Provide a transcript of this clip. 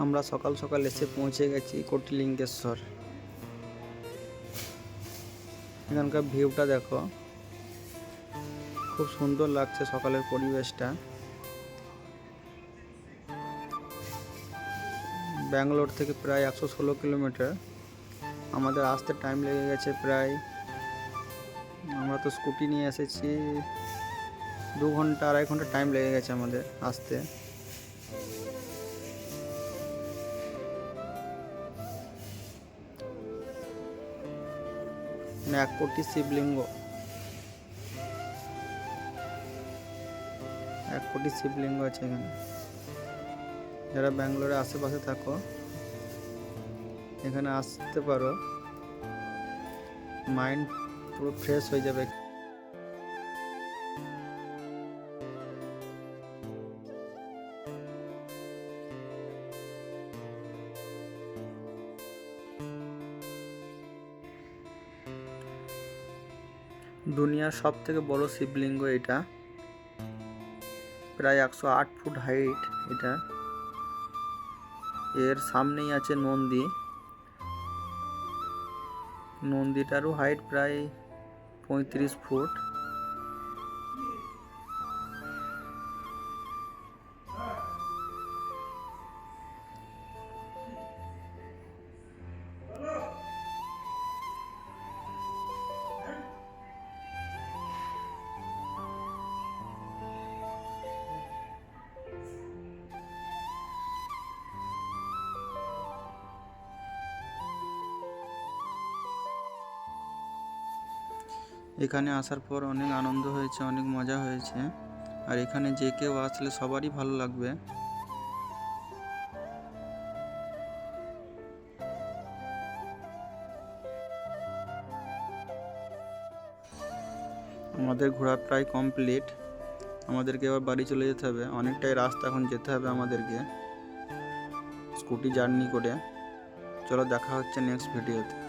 আমরা সকাল সকাল এসে পৌঁছে গেছি কোটিলিঙ্গেশ্বর। এখানকার ভিউটা দেখো, খুব সুন্দর লাগছে সকালের পরিবেশটা। ব্যাঙ্গালোর থেকে প্রায় 116 কিলোমিটার। আমাদের আসতে টাইম লেগে গেছে প্রায়, আমরা তো স্কুটি নিয়ে এসেছি, 2 ঘন্টা 2.5 ঘন্টা টাইম লেগে গেছে আমাদের আসতে। মানে 1 কোটি শিবলিঙ্গ, 1 কোটি শিবলিঙ্গ আছে এখানে। যারা ব্যাঙ্গালোরের আশেপাশে থাকো এখানে আসতে পারো, মাইন্ড পুরো ফ্রেশ হয়ে যাবে। দুনিয়ার সব থেকে বড় শিবলিঙ্গ এটা, প্রায় 108 ফুট হাইট এটা। এর সামনেই আছে নন্দীটারও হাইট প্রায় 35 ফুট। এখানে আসার পর অনেক আনন্দ হয়েছে, অনেক মজা হয়েছে। আর এখানে যে কেউ আসলে সবারই ভালো লাগবে। আমাদের ঘোরা প্রায় কমপ্লিট, আমাদেরকে এবার বাড়ি চলে যেতে হবে। অনেকটাই রাস্তা এখন যেতে হবে আমাদেরকে স্কুটি জার্নি করে। চলো দেখা হচ্ছে নেক্সট ভিডিওতে।